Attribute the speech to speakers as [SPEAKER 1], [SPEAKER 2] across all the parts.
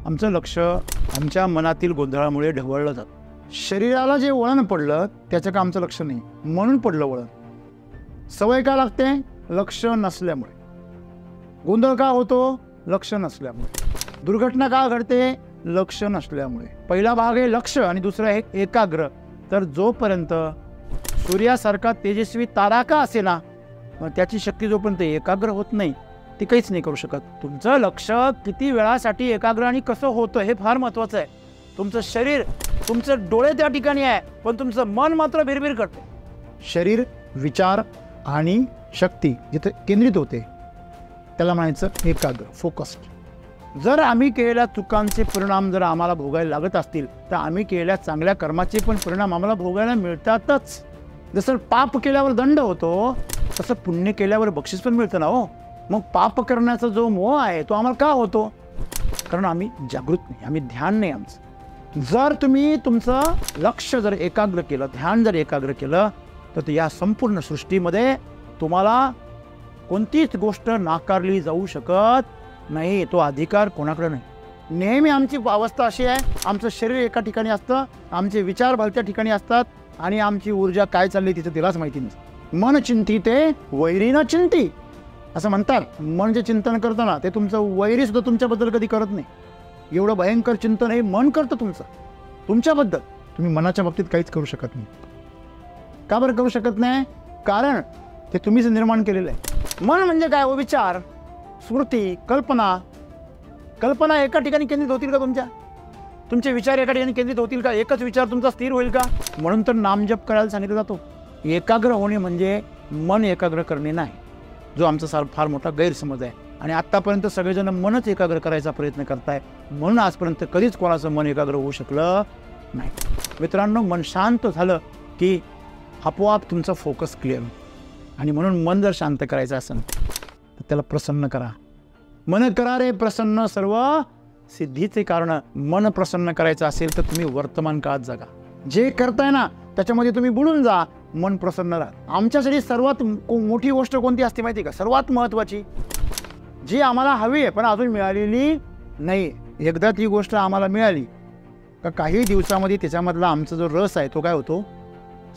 [SPEAKER 1] आमचं लक्ष आमच्या मनातील गोंधळामुळे ढवळलं जातं। शरीराला जे वळण पडलं त्याचं का आमचं लक्ष नाही, म्हणून पडलं वळण। सवय का लागते? लक्ष नसल्यामुळे। गोंधळ का होतो? लक्ष नसल्यामुळे। दुर्घटना का घडते? लक्ष नसल्यामुळे। पहिला भाग आहे लक्ष आणि दुसरा आहे एकाग्र। तर जोपर्यंत सूर्यासारखा तेजस्वी तारा का असेना, मग त्याची शक्ती जोपर्यंत एकाग्र होत नाही ती काहीच नाही करू शकत। तुमचं लक्ष किती वेळासाठी एकाग्र आणि कसं होतं हे फार महत्त्वाचं आहे। तुमचं शरीर, तुमचे डोळे त्या ठिकाणी आहे, पण तुमचं मन मात्र भिरभिर करते। शरीर, विचार आणि शक्ती जिथे केंद्रित होते त्याला म्हणायचं एकाग्र, फोकस्ड। जर आम्ही केलेल्या चुकांचे परिणाम जर आम्हाला भोगायला लागत असतील तर आम्ही केलेल्या चांगल्या कर्माचे पण परिणाम आम्हाला भोगायला मिळतातच। जसं पाप केल्यावर दंड होतो तसं पुण्य केल्यावर बक्षीस पण मिळतं ना हो। मग पाप करण्याचा जो मोह आहे तो आम्हाला का होतो? कारण आम्ही जागृत नाही, आम्ही ध्यान नाही आमचं। जर तुम्ही तुमचं लक्ष जर एकाग्र केलं, ध्यान जर एकाग्र केलं तर या संपूर्ण सृष्टीमध्ये तुम्हाला कोणतीच गोष्ट नाकारली जाऊ शकत नाही। तो अधिकार कोणाकडे नाही। नेहमी आमची अवस्था अशी आहे, आमचं शरीर एका ठिकाणी असतं, आमचे विचार भलत्या ठिकाणी असतात आणि आमची ऊर्जा काय चालली तिचं तिलाच माहिती नसतं। मन चिंती ते वैरी न चिंती असं म्हणतात। मन जे चिंतन करतं ना ते तुमचं वैरी सुद्धा तुमच्याबद्दल कधी करत नाही। एवढं भयंकर चिंतन हे मन करतं तुमच्याबद्दल। तुम्ही मनाच्या बाबतीत काहीच करू शकत नाही। का बरं करू शकत नाही? कारण ते तुम्हीच निर्माण केलेलं आहे। मन म्हणजे काय? विचार, स्मृती, कल्पना। कल्पना एका ठिकाणी केंद्रित होतील का? तुमचे विचार एका ठिकाणी केंद्रित होतील का? एकच विचार तुमचा स्थिर होईल का? म्हणून तर नामजप करायला सांगितलं जातो। एकाग्र होणे म्हणजे मन एकाग्र करणे नाही, जो आमचा फार मोठा गैरसमज आहे। आणि आत्तापर्यंत सगळेजण मनच एकाग्र करायचा प्रयत्न करताय, म्हणून आजपर्यंत कधीच कोणाचं मन एकाग्र होऊ शकलं नाही। मित्रांनो, मन शांत झालं की आपोआप तुमचा फोकस क्लिअर होतो। आणि म्हणून मन जर शांत करायचं असेल तर त्याला प्रसन्न करा। मन करा रे प्रसन्न, सर्व सिद्धीचे कारण। मन प्रसन्न करायचं असेल तर तुम्ही वर्तमान काळात जगा। जे करताय ना त्याच्यामध्ये तुम्ही बुडून जा, मन प्रसन्न राहा। आमच्यासाठी सर्वात मोठी गोष्ट कोणती असते माहिती का? सर्वात महत्त्वाची, जी आम्हाला हवी आहे पण अजून मिळालेली नाही। एकदा ती गोष्ट आम्हाला मिळाली का काही दिवसामध्ये त्याच्यामधला आमचा जो रस आहे तो काय होतो?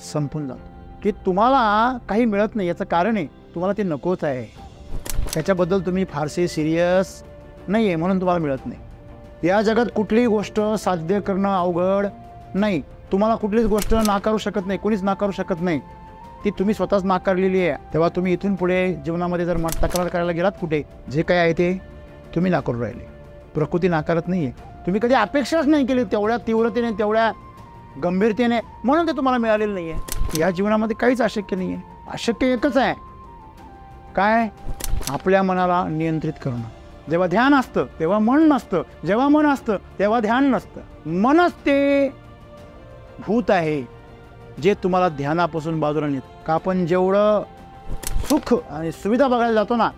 [SPEAKER 1] संपून जातो। की तुम्हाला काही मिळत नाही याचं कारण आहे तुम्हाला ते नकोच आहे, त्याच्याबद्दल तुम्ही फारसे सिरियस नाही आहे म्हणून तुम्हाला मिळत नाही। या जगात कुठलीही गोष्ट साध्य करणं अवघड नाही। तुम्हाला कुठलीच गोष्ट नाकारू शकत नाही, कोणीच नाकारू शकत नाही, ती तुम्ही स्वतःच नाकारलेली आहे। तेव्हा तुम्ही इथून पुढे जीवनामध्ये जर तक्रार करायला गेलात कुठे, जे काय आहे ते तुम्ही नाकारू राहिले। प्रकृती नाकारत नाही आहे, तुम्ही कधी अपेक्षाच नाही केली तेवढ्या तीव्रतेने, तेवढ्या गंभीरतेने, म्हणून ते तुम्हाला मिळालेलं नाही आहे। या जीवनामध्ये काहीच अशक्य नाही आहे। अशक्य एकच आहे, काय? आपल्या मनाला नियंत्रित करणं। जेव्हा ध्यान असतं तेव्हा मन नसतं, जेव्हा मन असतं तेव्हा ध्यान नसतं। मनच ते भूत आहे जे तुम्हाला ध्यानापासून बाजूला नेतं। का आपण जेवढं सुख आणि सुविधा बघायला जातो ना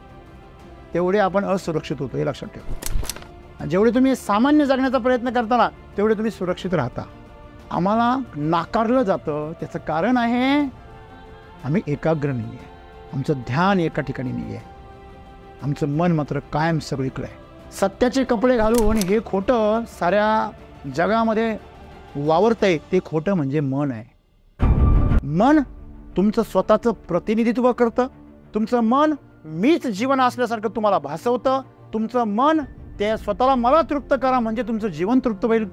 [SPEAKER 1] तेवढे आपण असुरक्षित होतो, हे लक्षात ठेवा। जेवढे तुम्ही सामान्य जगण्याचा प्रयत्न करता ना तेवढे तुम्ही सुरक्षित राहता। आम्हाला नाकारलं जातं त्याचं कारण आहे आम्ही एकाग्र नाही आहे, आमचं ध्यान एका ठिकाणी नाही आहे, आमचं मन मात्र कायम सगळीकडे आहे। सत्याचे कपडे घालून हे खोटं साऱ्या जगामध्ये वावरतंय, ते खोटं म्हणजे मन आहे। मन तुमचं स्वतःचं प्रतिनिधित्व करतं। तुमचं मन मीच जीवन असल्यासारखं तुम्हाला भासवतं। तुमचं मन ते स्वतःला मला तृप्त करा म्हणजे तुमचं जीवन तृप्त होईल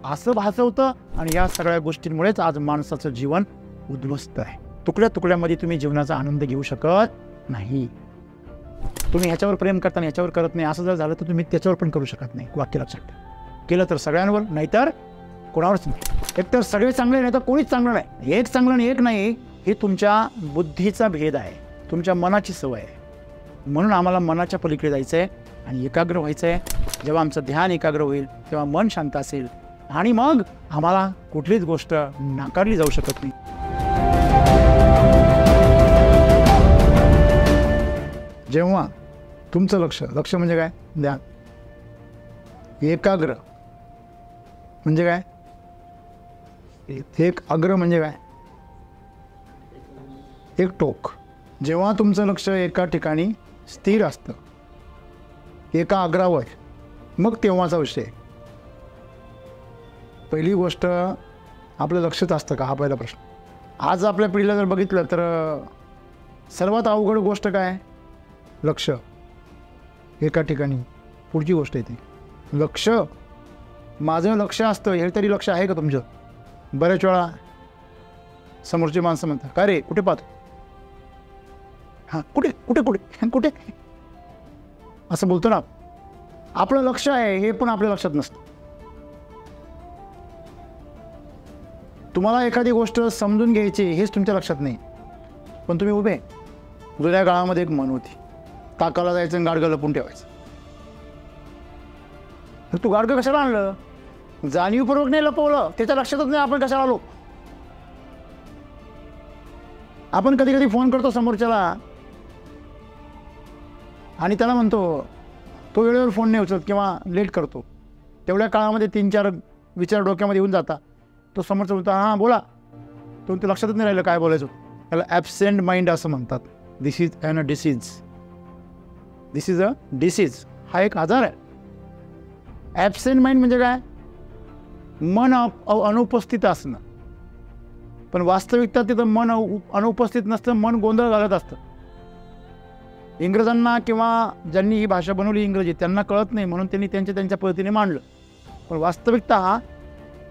[SPEAKER 1] असं भासवतं। आणि या सगळ्या गोष्टींमुळेच आज माणसाचं जीवन उद्ध्वस्त आहे। तुकड्या तुकड्यामध्ये तुम्ही जीवनाचा आनंद घेऊ शकत नाही। तुम्ही ह्याच्यावर प्रेम करता आणि ह्याच्यावर करत नाही, असं जर झालं तर तुम्ही त्याच्यावर पण करू शकत नाही। वाक्य लक्षात ठेवा। केलं तर सगळ्यांवर, नाहीतर कोणावरच नाही। एकतर सगळे चांगले नाही तर कोणीच चांगलं नाही। एक चांगलं आणि एक नाही, हे तुमच्या बुद्धीचा भेद आहे, तुमच्या मनाची सवय आहे। म्हणून आम्हाला मनाच्या पलीकडे जायचं आहे आणि एकाग्र व्हायचं आहे। जेव्हा आमचं ध्यान एकाग्र होईल तेव्हा मन शांत असेल आणि मग आम्हाला कुठलीच गोष्ट नाकारली जाऊ शकत नाही। जेव्हा तुमचं लक्ष म्हणजे काय? ध्यान। एकाग्र म्हणजे काय? एक अग्र म्हणजे काय? एक टोक। जेव्हा तुमचं लक्ष एका ठिकाणी स्थिर असतं, एका अग्रावर, मग तेव्हाचा विषय पहिली गोष्ट आपलं लक्षच असतं का, हा पहिला प्रश्न. आज आपल्या पिढीला जर बघितलं तर सर्वात अवघड गोष्ट काय, लक्ष. एका ठिकाणी पुढची गोष्ट येते लक्ष. माझं लक्ष असतं हे तरी लक्ष आहे का तुमचं? बऱ्याच वेळा समोरची माणसं म्हणतात, काय रे कुठे पाहतो, हां कुठे कुठे कुठे कुठे असं बोलतो ना. आपलं लक्ष आहे हे पण आपल्या लक्षात नसतं. तुम्हाला एखादी गोष्ट समजून घ्यायची हेच तुमच्या लक्षात नाही, पण तुम्ही उभे. जुन्या काळामध्ये एक म्हण होती, ताकाला जायचं आणि गाडगं लपून ठेवायचं. तर तू गाडगं कशाला आणलं? जाणीवपूर्वक नाही लपवलं, त्याच्या लक्षातच नाही आपण कशाला आलो. आपण कधी कधी फोन करतो समोरच्याला आणि त्याला म्हणतो, तो वेळेवर फोन नाही उचलत किंवा लेट करतो. तेवढ्या काळामध्ये 3-4 विचार डोक्यामध्ये येऊन जाता. तो समोरचा बोलतो, हां बोला. तो लक्षातच नाही राहिलं काय बोलायचं. त्याला ॲबसेंट माइंड असं म्हणतात. This is a disease. This is a disease. हा एक आजार आहे. ॲबसेंट माइंड म्हणजे काय, मन अनुपस्थित असणं. पण वास्तविकता तिथं मन अनुपस्थित नसतं, मन गोंधळ घालत असतं. इंग्रजांना किंवा ज्यांनी ही भाषा बनवली इंग्रजी, त्यांना कळत नाही म्हणून त्यांनी त्यांच्या पद्धतीने मांडलं. पण वास्तविकता हा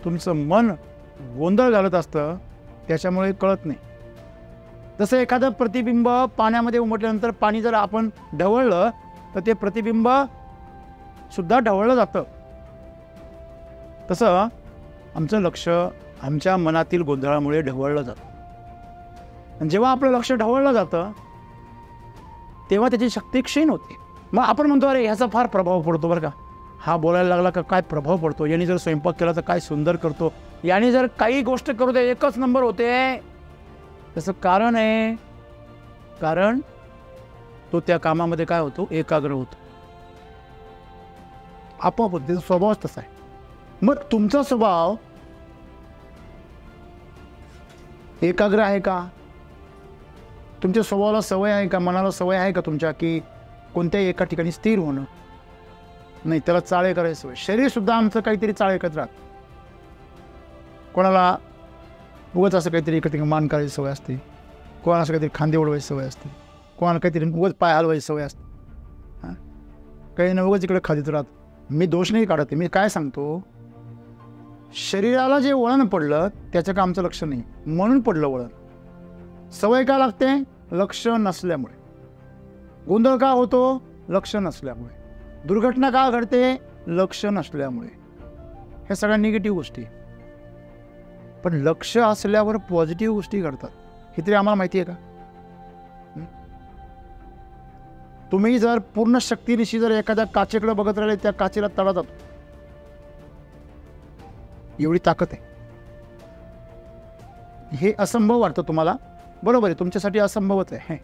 [SPEAKER 1] तुमचं मन गोंधळ घालत असतं, त्याच्यामुळे कळत नाही. जसं एखादं प्रतिबिंब पाण्यामध्ये उमटल्यानंतर पाणी जर आपण ढवळलं तर ते प्रतिबिंब सुद्धा ढवळलं जातं. तसं आमचं लक्ष आमच्या मनातील गोंधळामुळे ढवळलं जातं. आणि जेव्हा आपलं लक्ष ढवळलं जातं तेव्हा त्याची शक्ती क्षीण होते. मग आपण म्हणतो, अरे ह्याचा फार प्रभाव पडतो बरं का, हा बोलायला लागला का काय प्रभाव पडतो, याने जर स्वयंपाक केला तर काय सुंदर करतो, याने जर काही गोष्ट करू दे एकच नंबर होते. त्याचं कारण आहे, कारण तो त्या कामामध्ये काय होतो, एकाग्र होतो. आपोआप होतो, त्याचा स्वभावच तसा आहे. मग तुमचा स्वभाव एकाग्र आहे का? तुमच्या स्वभावाला सवय आहे का, मनाला सवय आहे का तुमच्या की कोणत्याही एका ठिकाणी स्थिर होणं? नाही, त्याला चाळे करायची सवय. शरीर सुद्धा आमचं काहीतरी चाळे करत राहत. कोणाला उगाच असं काहीतरी एका ठिकाणी मान करायची सवय असते, कोणाला असं काहीतरी खांदे ओढवायची सवय असते, कोणाला काहीतरी उगाच पाय हलवायची सवय असते. हां, काही ना उगाच इकडे खादीत राहत. मी दोष नाही काढत, मी काय सांगतो, शरीराला जे वळण पडलं त्याचं आमचं लक्ष नाही म्हणून पडलं वळण. सवय का लागते? लक्ष नसल्यामुळे. गोंधळ का होतो? लक्ष नसल्यामुळे. दुर्घटना का घडते? लक्ष नसल्यामुळे. हे सगळ्या निगेटिव्ह गोष्टी. पण लक्ष असल्यावर पॉझिटिव्ह गोष्टी घडतात, हे तरी आम्हाला माहिती आहे का? तुम्ही जर पूर्ण शक्तीनिशी जर एखाद्या काचेकडे बघत राहिले, त्या काचेला तडा जातो, एवढी ताकद आहे. हे असंभव वाटतं तुम्हाला, बरोबर आहे, तुमच्यासाठी असंभवच आहे,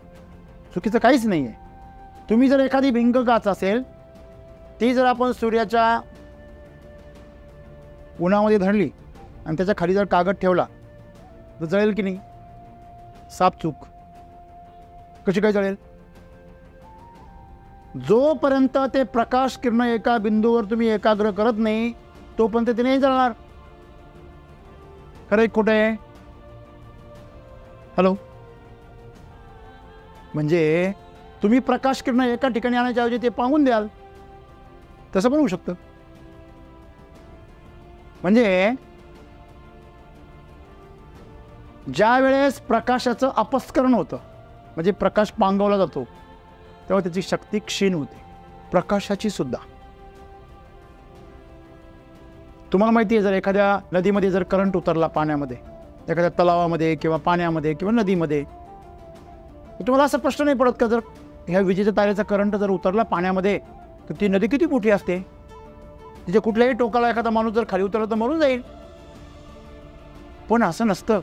[SPEAKER 1] चुकीचं काहीच नाही आहे. तुम्ही जर एखादी भिंग काच असेल, ती जर आपण सूर्याच्या उन्हामध्ये धरली आणि त्याच्या खाली जर कागद ठेवला तर जळेल की नाही? साप चूक. कशी काय जळेल? जोपर्यंत ते प्रकाश किरण एका बिंदूवर तुम्ही एकाग्र करत नाही तोपर्यंत ते नाही जळणार. खरं खोटं आहे? हॅलो, म्हणजे तुम्ही प्रकाश किरण एका ठिकाणी आणायच्या ऐवजी ते पाहून द्याल, तसं पण होऊ शकतं. म्हणजे ज्या वेळेस प्रकाशाचं अपस्करण होतं, म्हणजे प्रकाश पांगवला जातो, तेव्हा त्याची शक्ती क्षीण होते, प्रकाशाची सुद्धा. तुम्हाला माहिती आहे, जर एखाद्या नदीमध्ये जर करंट उतरला, पाण्यामध्ये, एखाद्या तलावामध्ये किंवा पाण्यामध्ये किंवा नदीमध्ये, तुम्हाला असा प्रश्न नाही पडत का, जर ह्या विजेच्या तारेचा करंट जर उतरला पाण्यामध्ये तर ती नदी किती मोठी असते, तिच्या कुठल्याही टोकाला एखादा माणूस जर खाली उतरला तर मरून जाईल. पण असं नसतं.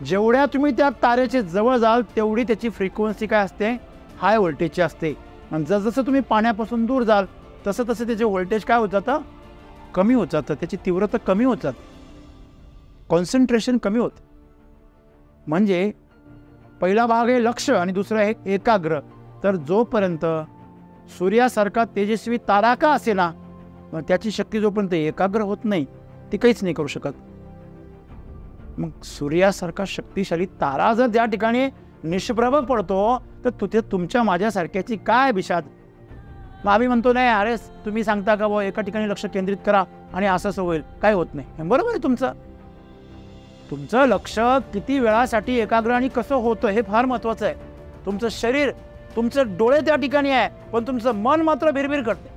[SPEAKER 1] जेवढ्या तुम्ही त्या तारेचे जवळ जाल तेवढी त्याची फ्रिक्वेन्सी काय असते, हाय व्होल्टेजची असते. आणि जसजसं तुम्ही पाण्यापासून दूर जाल तसं तसं त्याचे व्होल्टेज काय होत जातं, कमी होत जातं, त्याची तीव्रता कमी होत जाते, कॉन्सन्ट्रेशन कमी होतं. म्हणजे पहिला भाग आहे लक्ष आणि दुसरा आहे एकाग्र. तर जोपर्यंत सूर्यासारखा तेजस्वी तारा का असेना, त्याची शक्ती जोपर्यंत एकाग्र होत नाही ती काहीच नाही करू शकत. मग सूर्यासारखा शक्तिशाली तारा जर त्या ठिकाणी निष्प्रभ पडतो तर तिथे तुमच्या माझ्यासारख्याची काय बिशाद. मग आम्ही म्हणतो नाही अरे तुम्ही सांगता का एका ठिकाणी लक्ष केंद्रित करा आणि असं होईल, काय होत नाही. बरोबर आहे तुमचं लक्ष किती वेळासाठी एकाग्र आणि कसं होतं हे फार महत्वाचं आहे. तुमचं शरीर, तुमचे डोळे त्या ठिकाणी आहे पण तुमचं मन मात्र भिरभिर करते,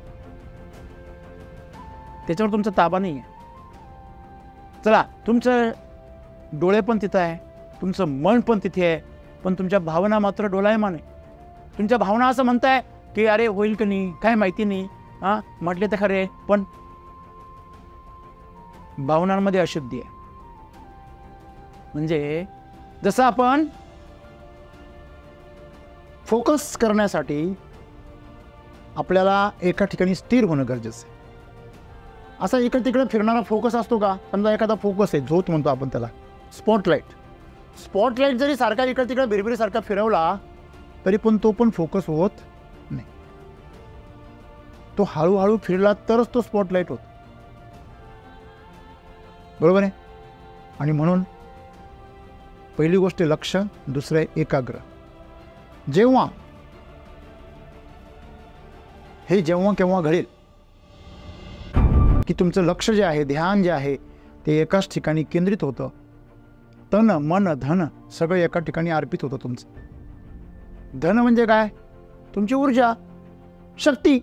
[SPEAKER 1] त्याच्यावर तुमचा ताबा नाही आहे. चला, तुमचं डोळे पण तिथं आहे, तुमचं मन पण तिथे आहे, पण तुमच्या भावना मात्र डोलायमान आहे. तुमच्या भावना असं म्हणताय की अरे होईल की नाही काय माहिती नाही, म्हटले तर खरे, पण भावनांमध्ये अशुद्धी आहे. म्हणजे जसं आपण फोकस करण्यासाठी आपल्याला एका ठिकाणी स्थिर होणं गरजेचं आहे. असा इकडे तिकडे फिरणारा फोकस असतो का? समजा एखादा फोकस आहे, झोत म्हणतो आपण त्याला, स्पॉटलाईट जरी सारखा इकडे तिकडे बिरबिरी सारखा फिरवला तरी पण तो पण फोकस होत नाही. तो हळूहळू फिरला तरच तो स्पॉटलाईट होतो. बरोबर आहे. आणि म्हणून पहिली गोष्ट लक्ष, दुसरं आहे एकाग्र. जेव्हा केव्हा घडेल की तुमचं लक्ष जे आहे, ध्यान जे आहे ते एकाच ठिकाणी केंद्रित होतं, तन मन धन सगळं एका ठिकाणी अर्पित होतं तुमचं. धन म्हणजे काय? तुमची ऊर्जा, शक्ती.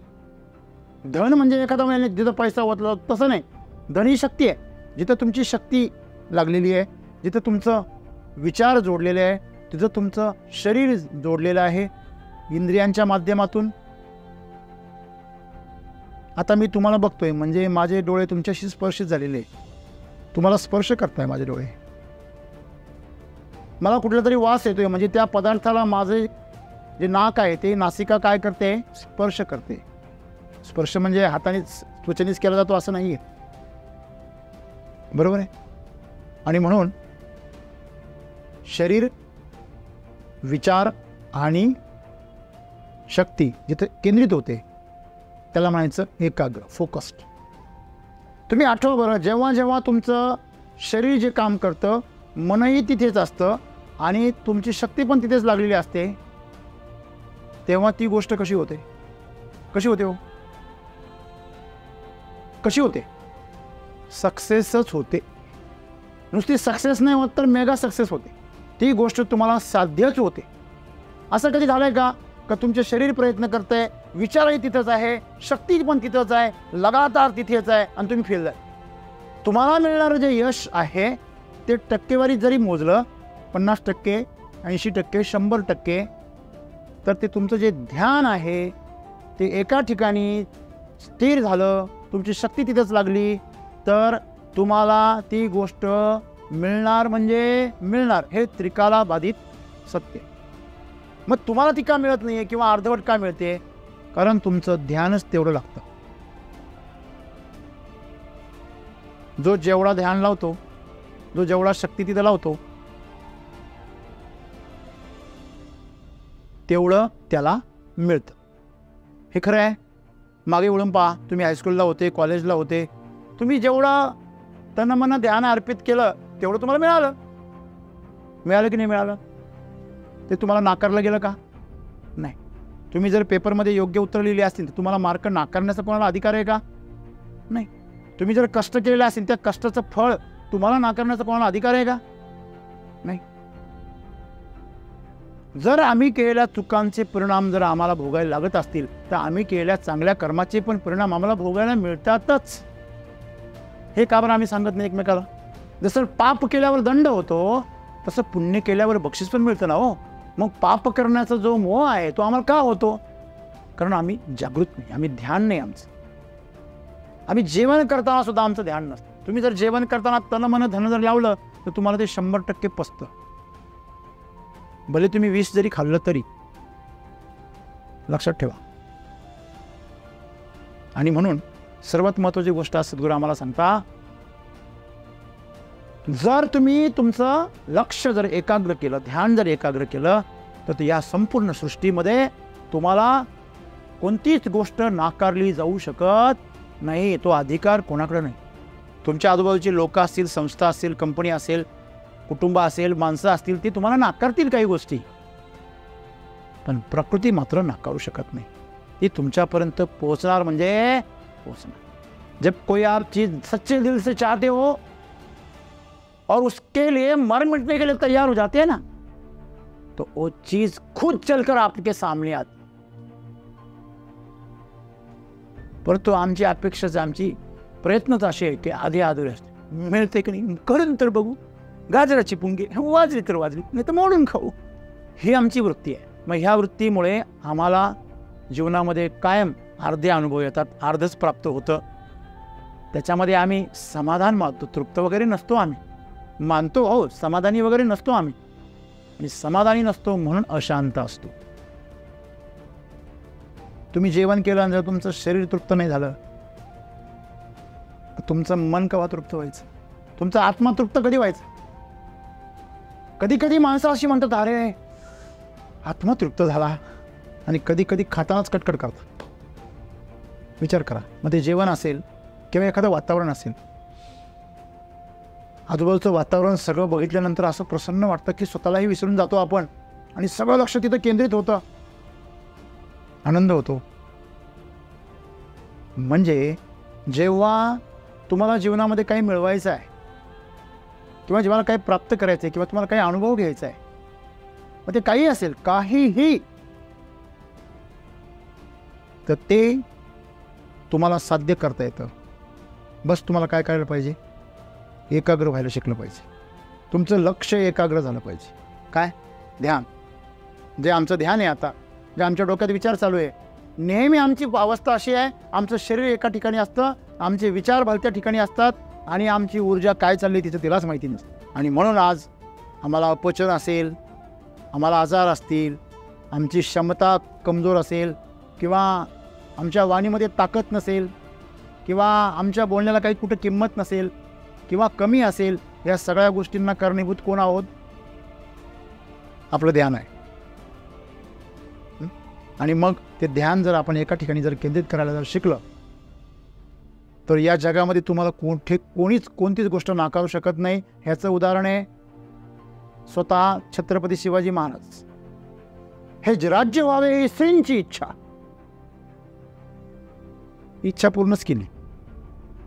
[SPEAKER 1] धन म्हणजे एखादा महिन्यात जिथं पैसा ओतला तसं नाही. धन ही शक्ती आहे. जिथं तुमची शक्ती लागलेली आहे, जिथं तुमचं विचार जोडलेले आहे, तिथं तुमचं शरीर जोडलेलं आहे इंद्रियांच्या माध्यमातून. आता मी तुम्हाला बघतोय म्हणजे माझे डोळे तुमच्याशी स्पर्शित झालेले, तुम्हाला स्पर्श करताय माझे डोळे. मला कुठला तरी वास येतोय म्हणजे त्या पदार्थाला माझे जे नाक आहे ते नासिका काय करते? स्पर्श करते. स्पर्श म्हणजे हाताने त्वचेनेच केला जातो असं नाही आहे. बरोबर आहे. आणि म्हणून शरीर, विचार आणि शक्ती जिथे केंद्रित होते त्याला म्हणायचं एकाग्र, फोकस्ड. तुम्ही आठवा बरं, जेव्हा जेव्हा तुमचं शरीर जे काम करतं, मनही तिथेच असतं आणि तुमची शक्ती पण तिथेच लागलेली असते, तेव्हा ती गोष्ट कशी होते? कशी होते? सक्सेसच होते. नुसती सक्सेस नाही होत तर मेगा सक्सेस होते. ती गोष्ट तुम्हाला साध्यच होते. असं कधी झालंय का तुमचे शरीर प्रयत्न करतंय, विचारही तिथंच आहे, शक्ती पण तिथंच आहे, लगातार तिथेच आहे आणि तुम्ही फेल आहे. तुम्हाला मिळणारं जे यश आहे ते टक्केवारी जरी मोजलं 50%, 80%, 100%, तर ते तुमचं जे ध्यान आहे ते एका ठिकाणी स्थिर झालं, तुमची शक्ती तिथंच लागली, तर तुम्हाला ती गोष्ट मिळणार म्हणजे मिळणार. हे त्रिकालाबाधित सत्य. मग तुम्हाला ती का मिळत नाही आहे किंवा अर्धवट का मिळते? कारण तुमचं ध्यानच तेवढं लागतं. जो जेवढा ध्यान लावतो, जो जेवढा शक्ती तिथं लावतो, तेवढं त्याला मिळतं. हे खरं आहे. मागे वळून पहा, तुम्ही हायस्कूलला होते, कॉलेजला होते, तुम्ही जेवढं तनमन ध्यान अर्पित केलं तेवढं तुम्हाला मिळालं की नाही मिळालं? ते तुम्हाला नाकारलं गेलं का? नाही. तुम्ही जर पेपरमध्ये योग्य उत्तर लिहिली असतील तर तुम्हाला मार्क नाकारण्याचा कोणाला अधिकार आहे का? नाही. तुम्ही जर कष्ट केलेले असतील त्या कष्टाचं फळ तुम्हाला नाकारण्याचा कोणाला अधिकार आहे का? नाही. जर आम्ही केलेल्या चुकांचे परिणाम जर आम्हाला भोगायला लागत असतील तर आम्ही केलेल्या चांगल्या कर्माचे पण परिणाम आम्हाला भोगायला मिळतातच. हे का बरं आम्ही सांगत नाही एकमेकाला? जसं पाप केल्यावर दंड होतो तसं पुण्य केल्यावर बक्षीस पण मिळतं ना हो. मग पाप करण्याचा जो मोह आहे तो आम्हाला का होतो? कारण आम्ही जागृत नाही, आम्ही ध्यान नाही आमचं. आम्ही जेवण करताना सुद्धा आमचं ध्यान नसतं. तुम्ही जर जेवण करताना तन मन धन जर लावलं तर तुम्हाला ते 100% पचतं. भले तुम्ही 20 जरी खाल्लं तरी. लक्षात ठेवा. आणि म्हणून सर्वात महत्त्वाची गोष्ट सद्गुरू आम्हाला सांगता, जर तुम्ही तुमचं लक्ष जर एकाग्र केलं, ध्यान जर एकाग्र केलं, तर या संपूर्ण सृष्टीमध्ये तुम्हाला कोणतीच गोष्ट नाकारली जाऊ शकत नाही, तो अधिकार कोणाकडे नाही. तुमच्या आजूबाजूची लोक असतील, संस्था असतील, कंपनी असेल, कुटुंब असेल, माणसं असतील, ती तुम्हाला नाकारतील काही गोष्टी, पण प्रकृती मात्र नाकारू शकत नाही. ती तुमच्यापर्यंत पोहोचणार म्हणजे पोहोचणार. जब कोई आप चीज सच्चे दिल से चाहते हो और उसके लिए मर मिटने के लिए तैयार हो जाते हैं ना, तो वो चीज खुद चलकर आपके सामने आती. परंतु आमची अपेक्षाच, आमची प्रयत्नच असे आहे की आधी अधुरे असते. मिळते की नाही, करून तर बघू, गाजराची पुंगी वाजली तर वाजली, नाही तर मोडून खाऊ, ही आमची वृत्ती आहे. मग ह्या वृत्तीमुळे आम्हाला जीवनामध्ये कायम अर्धे अनुभव येतात, अर्धच प्राप्त होतं. त्याच्यामध्ये आम्ही समाधान मानतो, तृप्त वगैरे नसतो. आम्ही मानतो हो, समाधानी वगैरे नसतो आम्ही, आणि समाधानी नसतो म्हणून अशांत असतो. तुम्ही जेवण केलं आणि जर तुमचं शरीर तृप्त नाही झालं तर तुमचं मन केव्हा तृप्त व्हायचं? तुमचा आत्मा तृप्त कधी व्हायचा? कधी कधी माणसं अशी म्हणतात, अरे आत्मा तृप्त झाला, आणि कधी कधी खातानाच कटकट करतात. विचार करा, मग ते जेवण असेल किंवा एखादं वातावरण असेल, आजूबाजूचं वातावरण सगळं बघितल्यानंतर असं प्रसन्न वाटतं की स्वतःलाही विसरून जातो आपण, आणि सगळं लक्ष तिथं केंद्रित होतं, आनंद होतो. म्हणजे जेव्हा तुम्हाला जीवनामध्ये काही मिळवायचं आहे, किंवा जेव्हा काही प्राप्त करायचं आहे, किंवा तुम्हाला काही अनुभव घ्यायचा आहे, मग ते काही असेल, काहीही, तर ते तुम्हाला साध्य करता येतं. बस तुम्हाला काय करायला पाहिजे? एकाग्र व्हायला शिकलं पाहिजे. तुमचं लक्ष एकाग्र झालं पाहिजे. काय? ध्यान. जे आमचं ध्यान आहे आता, जे आमच्या डोक्यात विचार चालू आहे, नेहमी आमची अवस्था अशी आहे, आमचं शरीर एका ठिकाणी असतं, आमचे विचार भलत्या ठिकाणी असतात, आणि आमची ऊर्जा काय चालली तिचं तिलाच माहिती नसतं. आणि म्हणून आज आम्हाला अपचन असेल, आम्हाला आजार असतील, आमची क्षमता कमजोर असेल, किंवा आमच्या वाणीमध्ये ताकद नसेल, किंवा आमच्या बोलण्याला काही कुठं किंमत नसेल, किंवा कमी असेल, या सगळ्या गोष्टींना कारणीभूत कोण आहोत? आपलं ध्यान आहे. आणि मग ते ध्यान जर आपण एका ठिकाणी जर केंद्रित करायला जर शिकलं, तर या जगामध्ये तुम्हाला कोणतीच गोष्ट नाकारू शकत नाही. ह्याचं उदाहरण आहे स्वतः छत्रपती शिवाजी महाराज. हे राज्य व्हावे ही श्रींची इच्छा पूर्णच केली.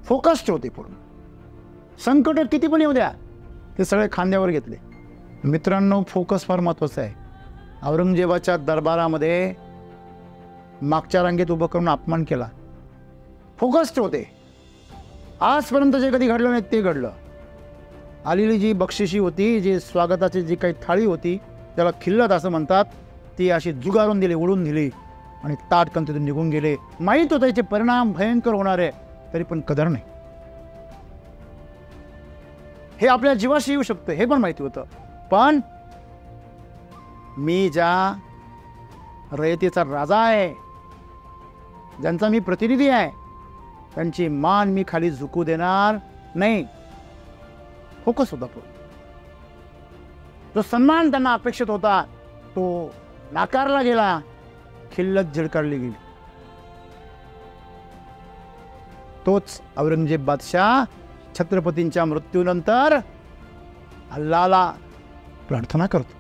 [SPEAKER 1] फोकस्ड होते पूर्ण. संकट किती पण येऊ द्या, ते सगळे खांद्यावर घेतले. मित्रांनो, फोकस फार महत्त्वाचं आहे. औरंगजेबाच्या दरबारामध्ये मागच्या रांगेत उभं करून अपमान केला. फोकस्ड होते. आजपर्यंत जे कधी घडलं नाही ते घडलं. आलेली जी बक्षिशी होती, जी स्वागताची जी काही थाळी होती, त्याला खिल्लत असं म्हणतात, ती अशी जुगारून दिली, उडून दिली, आणि ताटकन तिथून निघून गेले. माहीत होतं याचे परिणाम भयंकर होणार आहे, तरी पण कदर नाही. हे आपल्या जीवाशी येऊ शकतं हे पण माहिती होतं. पण मी ज्या रयतेचा राजा आहे, ज्यांचा मी प्रतिनिधी आहे, त्यांची मान मी खाली झुकू देणार नाही. फोकस होता. जो सन्मान त्यांना अपेक्षित होता तो नाकारला गेला, खिल्लत झिडकारली गेली. तोच औरंगजेब बादशाह छत्रपतींच्या मृत्यूनंतर अल्लाहला प्रार्थना करतो,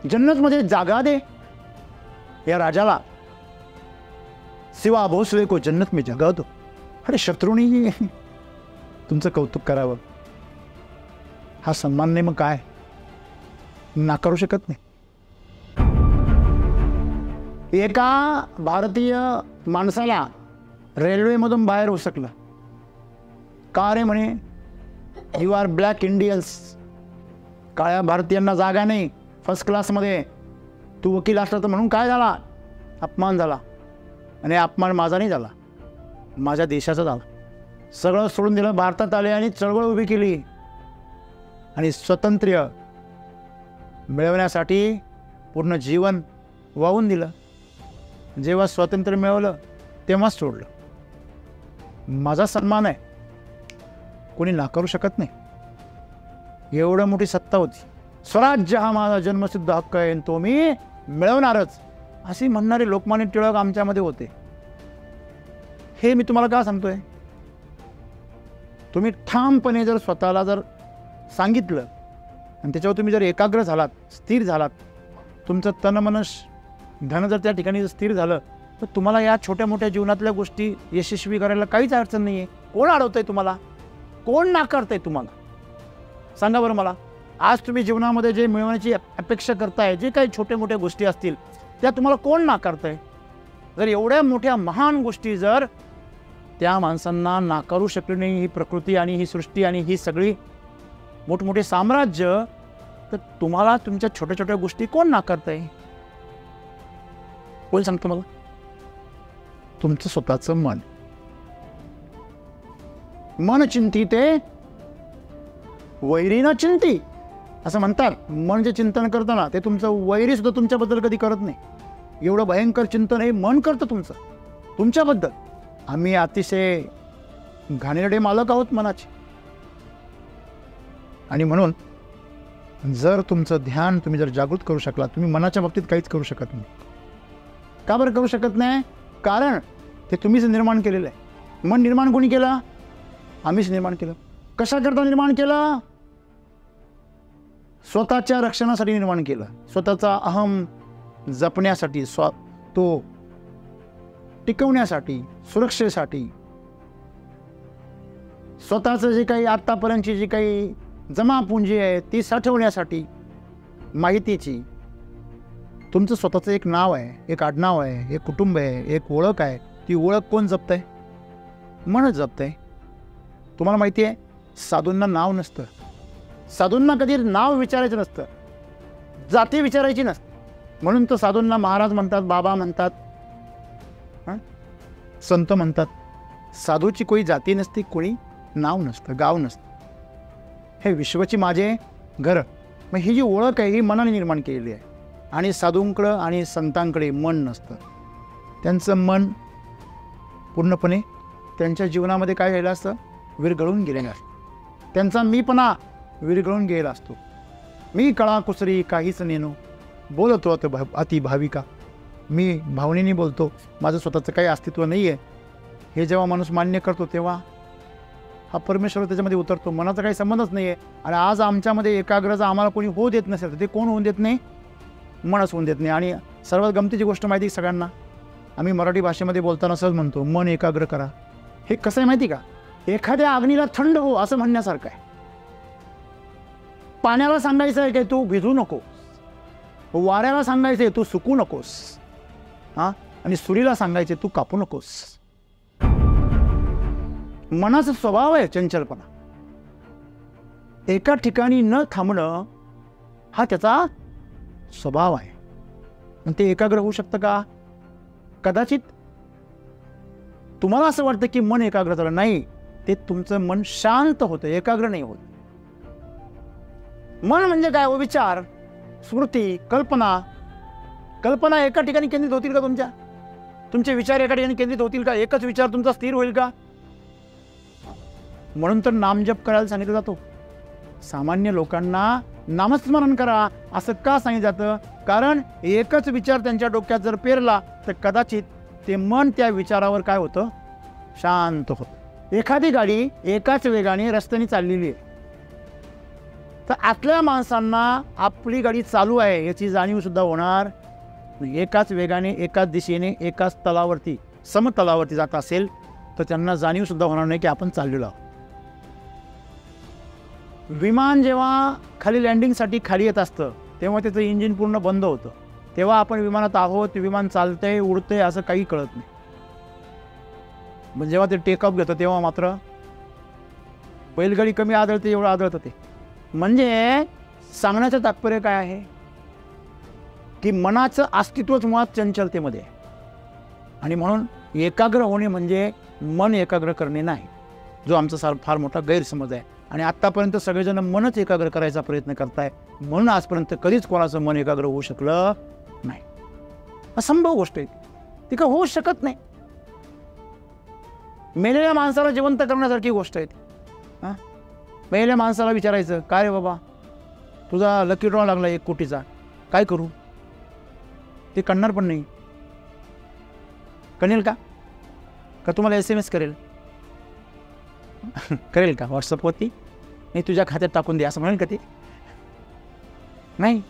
[SPEAKER 1] जन्नतमध्ये जागा दे या राजाला. सिवा भोसले को जन्नत में जगा दो. अरे शत्रूंनी तुमचं कौतुक करावं, हा सन्मान नाही मग काय? नाकारू शकत नाही. एका भारतीय माणसाला रेल्वेमधून बाहेर हुसकलं. का रे म्हणे, यू आर ब्लॅक इंडियन्स. काळ्या भारतीयांना जागा नाही फर्स्ट क्लासमध्ये. तू वकील असला तर म्हणून काय झाला? अपमान झाला. आणि अपमान माझा नाही झाला, माझ्या देशाचा झाला. सगळं सोडून दिलं, भारतात आले आणि चळवळ उभी केली, आणि स्वातंत्र्य मिळवण्यासाठी पूर्ण जीवन वाहून दिलं. जेव्हा स्वातंत्र्य मिळवलं तेव्हाच सोडलं. माझा सन्मान आहे, कोणी नाकारू शकत नाही. एवढं मोठी सत्ता होती. स्वराज्य हा माझा जन्मसिद्ध हक्क आहे, तो मी मिळवणारच, असे म्हणणारे लोकमान्य टिळक आमच्यामध्ये होते. हे मी तुम्हाला का सांगतोय? तुम्ही ठामपणे जर स्वतःला जर सांगितलं आणि त्याच्यावर तुम्ही जर एकाग्र झालात, स्थिर झालात, तुमचं तन मन धन जर त्या ठिकाणी स्थिर झालं, तर तुम्हाला या छोट्या मोठ्या जीवनातल्या गोष्टी यशस्वी करायला काहीच अडचण नाही आहे. कोण अडवतंय तुम्हाला? कोण नाकारतंय तुम्हाला? सांगा बरं मला. आज तुम्ही जीवनामध्ये जे मिळवण्याची अपेक्षा करताय, जे काही छोट्या मोठ्या गोष्टी असतील, त्या तुम्हाला कोण नाकारतंय? जर एवढ्या मोठ्या महान गोष्टी जर त्या माणसांना नाकारू शकली नाही, ही प्रकृती आणि ही सृष्टी आणि ही सगळी मोठमोठे साम्राज्य, तर तुम्हाला तुमच्या छोट्या छोट्या गोष्टी कोण नाकारतंय? कोण सांगतं मला? तुमचं स्वतःचं मन. मन चिंती ते वैरी न चिंती असं म्हणतात. मन जे चिंतन करतं ना, ते तुमचं वैरी सुद्धा तुमच्याबद्दल कधी करत नाही. एवढं भयंकर चिंतन हे मन करतं तुमच्याबद्दल. आम्ही अतिशय घाणेरडे मालक आहोत मनाचे. आणि म्हणून जर तुमचं ध्यान तुम्ही जर जागृत करू शकला, तुम्ही मनाच्या बाबतीत काहीच करू शकत नाही. का बरं करू शकत नाही? कारण ते तुम्हीच निर्माण केलेलं आहे. मन निर्माण कोणी केलं? आम्हीच निर्माण केलं. कशाकरता निर्माण केलं? स्वतःच्या रक्षणासाठी निर्माण केलं. स्वतःचा अहम जपण्यासाठी, तो टिकवण्यासाठी, सुरक्षेसाठी, स्वतःचं जे काही आत्तापर्यंतची जी काही जमापुंजी आहे ती साठवण्यासाठी, माहितीची. तुमचं स्वतःचं एक नाव आहे, एक आडनाव आहे, एक कुटुंब आहे, एक ओळख आहे. ती ओळख कोण जपतंय? मनच जपतंय. तुम्हाला माहिती आहे, साधूंना नाव नसतं. साधूंना कधी नाव विचारायचं नसतं, जाती विचारायची नसते. म्हणून तर साधूंना महाराज म्हणतात, बाबा म्हणतात, संत म्हणतात. साधूची कोणी जाती नसती, कोणी नाव नसतं, गाव नसतं. हे विश्वची माझे घर. मग ही जी ओळख आहे ही मनाने निर्माण केलेली आहे. आणि साधूंकडं आणि संतांकडे मन नसतं. त्यांचं मन पूर्णपणे त्यांच्या जीवनामध्ये काय झालेलं असतं? विरघळून गेलेलं असतं. त्यांचा मीपणा विरघळून गेलेला असतो. मी कळा कुसरी काहीच नेनो, बोलतो अति भाविका. मी भावनेने बोलतो, माझं स्वतःचं काही अस्तित्व नाही आहे. हे जेव्हा माणूस मान्य करतो तेव्हा हा परमेश्वर त्याच्यामध्ये उतरतो. मनाचा काही संबंधच नाही आहे. आणि आज आमच्यामध्ये एकाग्रता आम्हाला कोणी होऊ देत नसेल तर ते कोण होऊन देत नाही? मनच होऊन देत नाही. आणि सर्वात गमतीची गोष्ट माहिती सगळ्यांना, आम्ही मराठी भाषेमध्ये बोलताना सहज म्हणतो मन एकाग्र करा. हे कसं आहे माहिती का? एखाद्या अग्नीला थंड हो असं म्हणण्यासारखं आहे. पाण्याला सांगायचं आहे की तू भिजू नको, वाऱ्याला सांगायचं आहे तू सुकू नकोस, आणि सुरीला सांगायचे तू कापू नकोस. मनाचा स्वभाव आहे चंचलपणा. एका ठिकाणी न थांबणं हा त्याचा स्वभाव आहे. पण ते एकाग्र होऊ शकतं का? कदाचित तुम्हाला असं वाटतं की मन एकाग्र झालं. नाही, ते तुमचं मन शांत होतं, एकाग्र नाही होत. मन म्हणजे काय? विचार, स्मृती, कल्पना. कल्पना एका ठिकाणी केंद्रित होतील का? तुमचे विचार एका ठिकाणी केंद्रित होतील का? एकच विचार तुमचा स्थिर होईल का? म्हणून तर नामजप करायला सांगितलं जातो. सामान्य लोकांना नामस्मरण करा असं का सांगितलं जातं? कारण एकच विचार त्यांच्या डोक्यात जर पेरला तर कदाचित ते मन त्या विचारावर काय होतं? शांत होतं. एखादी गाडी एकाच वेगाने रस्त्याने चाललेली आहे, तर आतल्या माणसांना आपली गाडी चालू आहे याची जाणीव सुद्धा होणार. एकाच वेगाने, एकाच दिशेने, एकाच तलावरती, समतलावरती जात असेल तर त्यांना जाणीव सुद्धा होणार नाही की आपण चाललेलो आहोत. विमान जेव्हा खाली लँडिंगसाठी खाली येत असतं तेव्हा त्याचं इंजिन पूर्ण बंद होतं. तेव्हा आपण विमानात आहोत, विमान चालतंय, उडतंय असं काही कळत नाही. पण जेव्हा ते टेकअप घेतं तेव्हा मात्र बैलगाडी कमी आदळते एवढं आदळतं ते. म्हणजे सांगण्याचं तात्पर्य काय आहे की मनाचं अस्तित्वच मुळात चंचलतेमध्ये आहे. आणि म्हणून एकाग्र होणे म्हणजे मन एकाग्र करणे नाही, जो आमचा फार मोठा गैरसमज आहे. आणि आत्तापर्यंत सगळेजण मनच एकाग्र करायचा प्रयत्न करताय, म्हणून आजपर्यंत कधीच कोणाचं मन एकाग्र होऊ शकलं नाही. असंभव गोष्ट आहे ती, का होऊ शकत नाही. मेलेल्या माणसाला जिवंत करण्यासारखी गोष्ट आहे ती. मेलेल्या माणसाला विचारायचं, काय रे बाबा तुझा लकी ड्रॉ लागला 1 कोटीचा, काय करू? ते कळणार पण नाही. कळेल का? का तुम्हाला SMS करेल? करेल का व्हॉट्सअपवरती? नाही तुझ्या खात्यात टाकून दे असं म्हणेल का ते? नाही,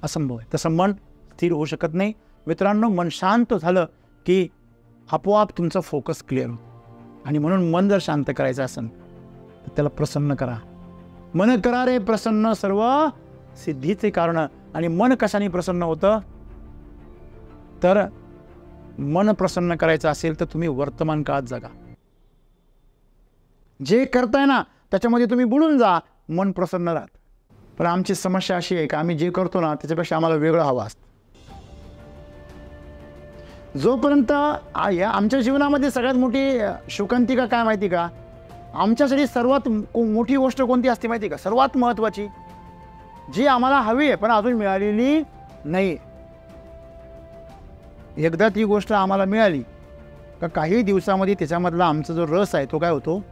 [SPEAKER 1] असंभव आहे. तसं मन स्थिर होऊ शकत नाही. मित्रांनो, मन शांत झालं की आपोआप तुमचा फोकस क्लिअर होतो. आणि म्हणून मन जर शांत करायचं असेल तर त्याला प्रसन्न करा. मन करा रे प्रसन्न सर्व सिद्धीचे कारण. आणि मन कशाने प्रसन्न होतं? तर मन प्रसन्न करायचं असेल तर तुम्ही वर्तमान काळात जगा. जे करताय ना त्याच्यामध्ये तुम्ही बुडून जा, मन प्रसन्न राहत. पण आमची समस्या अशी आहे की आम्ही जे करतो ना त्याच्यापेक्षा आम्हाला वेगळं हवं असतं. जोपर्यंत आमच्या जीवनामध्ये सगळ्यात मोठी शोकांतिका काय माहिती का? आमच्यासाठी सर्वात मोठी गोष्ट कोणती असते माहिती का? सर्वात महत्त्वाची, जी आम्हाला हवी आहे पण अजून मिळालेली नाही. एकदा ती गोष्ट आम्हाला मिळाली का काही दिवसामध्ये त्याच्यामधला आमचा जो रस आहे तो काय होतो?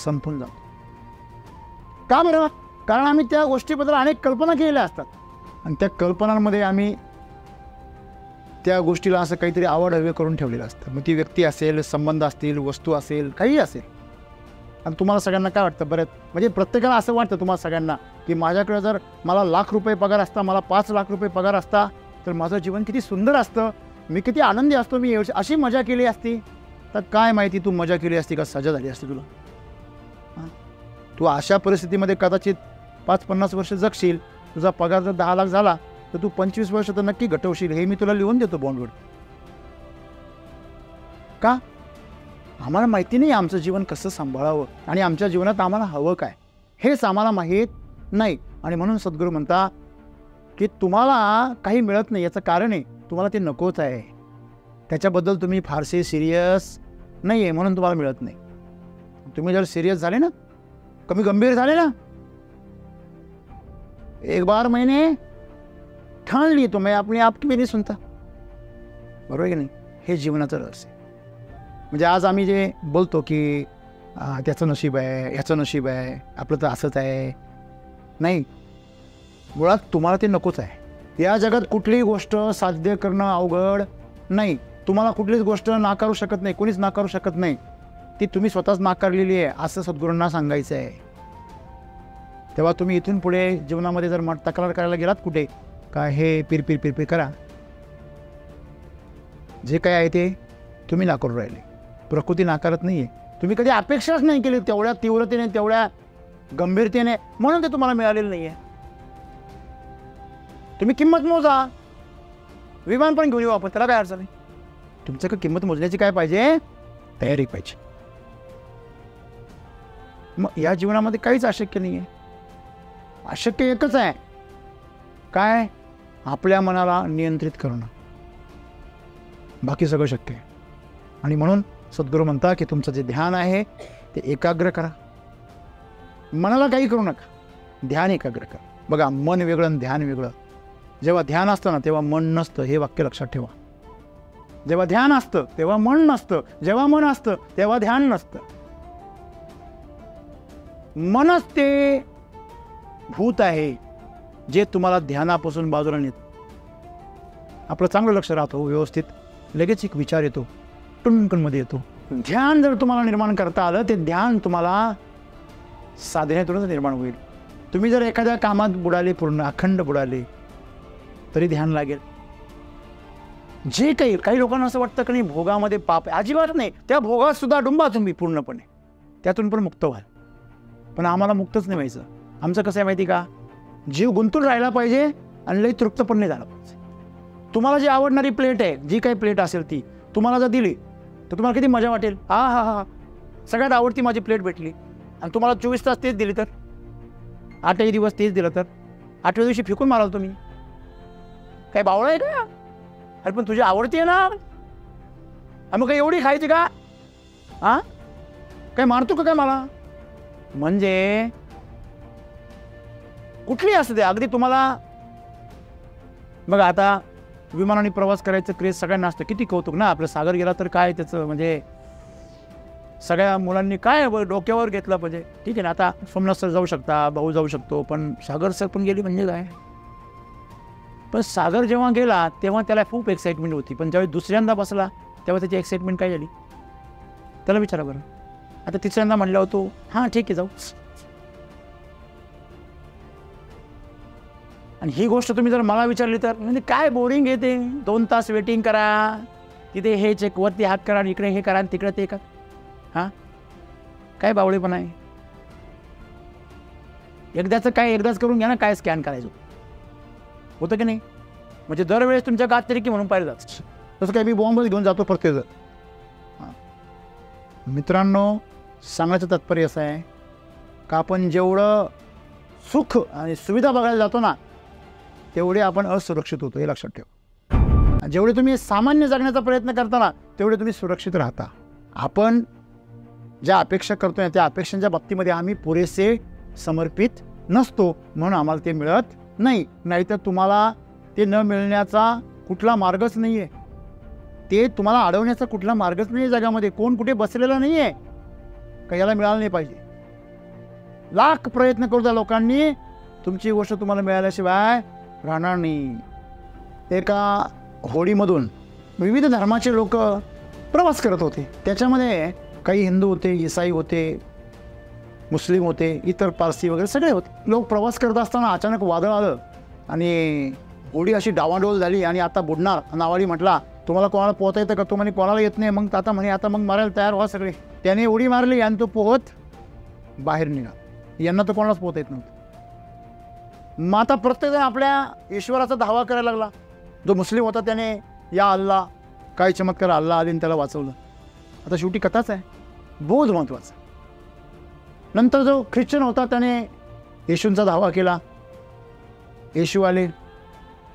[SPEAKER 1] संपून जातो. का बरं? कारण आम्ही त्या गोष्टीबद्दल अनेक कल्पना केलेल्या असतात आणि त्या कल्पनांमध्ये आम्ही त्या गोष्टीला असं काहीतरी आवड हवे करून ठेवलेलं असतं. मग ती व्यक्ती असेल, संबंध असतील, वस्तू असेल, काही असेल. आणि तुम्हाला सगळ्यांना काय वाटतं? बरं, म्हणजे प्रत्येकाला असं वाटतं तुम्हाला सगळ्यांना की माझ्याकडे जर मला ₹1,00,000 पगार असता, मला ₹5,00,000 पगार असता तर माझं जीवन किती सुंदर असतं, मी किती आनंदी असतो, मी अशी मजा केली असती. तर काय माहिती तू मजा केली असती का सजा झाली असती तुला? तू अशा परिस्थितीमध्ये कदाचित 5-50 वर्ष जगशील. तुझा पगार जर 10 लाख झाला तर तू 25 वर्ष तर नक्की घटवशील. हे मी तुला लिहून देतो बॉन्डवर. का? आम्हाला माहिती नाही आमचं जीवन कसं सांभाळावं आणि आमच्या जीवनात आम्हाला हवं काय हेच आम्हाला माहीत नाही. आणि म्हणून सद्गुरू म्हणता की तुम्हाला काही मिळत नाही याचं कारण आहे तुम्हाला ते नकोच आहे. त्याच्याबद्दल तुम्ही फारसे सिरियस नाही आहे म्हणून तुम्हाला मिळत नाही. तुम्ही जर सिरियस झाले ना, कमी गंभीर झाले ना, एक बार मैंने ठान ली तो मैं अपने आप की भी नहीं सुनता. बरोबर की नाही? हे जीवनाचं रहस्य. म्हणजे आज आम्ही जे बोलतो की त्याचं नशीब आहे, ह्याचं नशीब आहे, आपलं तर असंच आहे, नाही, मुळात तुम्हाला ते नकोच आहे. या जगात कुठलीही गोष्ट साध्य करणं अवघड नाही. तुम्हाला कुठलीच गोष्ट नाकारू शकत नाही, कोणीच नाकारू शकत नाही. ती तुम्ही स्वतःच नाकारलेली आहे असं सद्गुरूंना सांगायचं आहे. तेव्हा तुम्ही इथून पुढे जीवनामध्ये जर तक्रार करायला गेलात कुठे का हे पिरपिर करा, जे काय आहे ते तुम्ही नाकारू राहिले. प्रकृती नाकारत नाही आहे. तुम्ही कधी अपेक्षाच नाही केली तेवढ्या तीव्रतेने, तेवढ्या गंभीरतेने, म्हणून ते तुम्हाला मिळालेलं नाही आहे. तुम्ही किंमत मोजा. विमान पण घेऊन येऊ आपण, त्याला काय अडचण आहे. तुमच्याकडे किंमत मोजण्याची काय पाहिजे? तयारी पाहिजे. मग या जीवनामध्ये काहीच अशक्य नाही आहे. अशक्य एकच आहे, काय? आपल्या मनाला नियंत्रित करणं. बाकी सगळं शक्य आहे. आणि म्हणून सद्गुरू म्हणता की तुमचं जे ध्यान आहे ते एकाग्र करा. मनाला काही करू नका, ध्यान एकाग्र करा. बघा, मन वेगळं आणि ध्यान वेगळं. जेव्हा ध्यान असतं ना तेव्हा मन नसतं, हे वाक्य लक्षात ठेवा. जेव्हा ध्यान असतं तेव्हा मन नसतं, जेव्हा मन असतं तेव्हा ध्यान नसतं. मनच ते भूत आहे जे तुम्हाला ध्यानापासून बाजूला नेत. आपलं चांगलं लक्ष राहतो व्यवस्थित, लगेच एक विचार येतो, टुनकनमध्ये येतो. ध्यान जर तुम्हाला निर्माण करता आलं, ते ध्यान तुम्हाला साधनेतूनच निर्माण होईल. तुम्ही जर एखाद्या कामात बुडाले, पूर्ण अखंड बुडाले, तरी ध्यान लागेल. जे काही लोकांना असं वाटतं की नाही भोगामध्ये पाप आहे, अजिबात नाही. त्या भोगात सुद्धा डुंबा तुम्ही पूर्णपणे, त्यातून पण मुक्त व्हाल. पण आम्हाला मुक्तच नाही व्हायचं. आमचं कसं आहे माहिती का? जीव गुंतून राहिला पाहिजे आणि लई तृप्त पण नाही झाला पाहिजे. तुम्हाला जी आवडणारी प्लेट आहे, जी काही प्लेट असेल ती तुम्हाला जर दिली तर तुम्हाला किती मजा वाटेल. हा, सगळ्यात आवडती माझी प्लेट भेटली. आणि तुम्हाला 24 तास तेच दिली तर, 8ही दिवस तेच दिलं तर 8व्या दिवशी फेकून माराल तुम्ही. काय बावळा आहे का? अरे पण तुझी आवडती आहे ना, मग काय एवढी खायची का? काय मारतो का काय मला? म्हणजे कुठली असते ते, अगदी तुम्हाला बघा, आता विमानाने प्रवास करायचं क्रेज सगळ्यांना असतं. किती कौतुक ना. आपलं सागर गेला तर काय त्याचं, म्हणजे सगळ्या मुलांनी काय डोक्यावर घेतलं पाहिजे. ठीक आहे ना, आता सोमनाथ सर जाऊ शकता, भाऊ जाऊ शकतो, पण सागर सर पण गेली म्हणजे काय. पण सागर जेव्हा गेला तेव्हा त्याला खूप एक्साइटमेंट होती, पण ज्यावेळी दुसऱ्यांदा बसला तेव्हा त्याची एक्साइटमेंट काय झाली? त्याला विचारा बरं. आता तिसऱ्यांदा म्हणल्यावर तो हां ठीक आहे जाऊ. आणि ही गोष्ट तुम्ही जर मला विचारली तर म्हणजे काय बोरिंग आहे ते. 2 तास वेटिंग करा, तिथे हे चेक वरती हात करा, इकडे हे करा, तिकडे ते करा. हां काय बावळेपण आहे. एकदाच करून घ्या ना. काय स्कॅन करायचं होतं की नाही. म्हणजे दरवेळेस तुमच्या गात तरी की म्हणून पाहिलं जातं. तसं काय मी बॉम्बच घेऊन जातो प्रत्येक. मित्रांनो, सांगायचं तात्पर्य असं आहे का आपण जेवढं सुख आणि सुविधा बघायला जातो ना तेवढे आपण असुरक्षित होतो, हे लक्षात ठेवा. जेवढे तुम्ही सामान्य जगण्याचा प्रयत्न करता ना तेवढे तुम्ही सुरक्षित राहता. आपण ज्या अपेक्षा करतोय त्या अपेक्षांच्या बाबतीमध्ये आम्ही पुरेसे समर्पित नसतो, म्हणून आम्हाला ते मिळत नाही. नाहीतर तुम्हाला ते न मिळण्याचा कुठला मार्गच नाही आहे. ते तुम्हाला अडवण्याचा कुठला मार्गच नाही आहे. जगामध्ये कोण कुठे बसलेला नाही आहे का याला मिळालं नाही पाहिजे. लाख प्रयत्न करू द्या लोकांनी, तुमची गोष्ट तुम्हाला मिळाल्याशिवाय राहणार नाही. एका होडीमधून विविध धर्माचे लोक प्रवास करत होते. त्याच्यामध्ये काही हिंदू होते, ईसाई होते, मुस्लिम होते, इतर पारसी वगैरे सगळे होते. लोक प्रवास करत असताना अचानक वादळ आलं आणि होडी अशी डावाडोल झाली आणि आता बुडणार. नावाडी म्हटला तुम्हाला कोणाला पोहता येतं का. तो म्हणे कोणाला येत नाही. मग आता म्हणे आता मग मारायला तयार व्हा सगळे. त्याने उडी मारली आणि तो पोहत बाहेर निघाला. यांना तर कोणालाच पोहता येत नव्हतं. मग आता प्रत्येकजण आपल्या ईश्वराचा धावा करायला लागला. जो मुस्लिम होता त्याने या अल्लाह, काय चमत्कार, अल्लाह आलीने त्याला वाचवलं. आता शेवटी कथाच आहे, बोध महत्त्वाचा. नंतर जो ख्रिश्चन होता त्याने येशूंचा धावा केला. येशू आले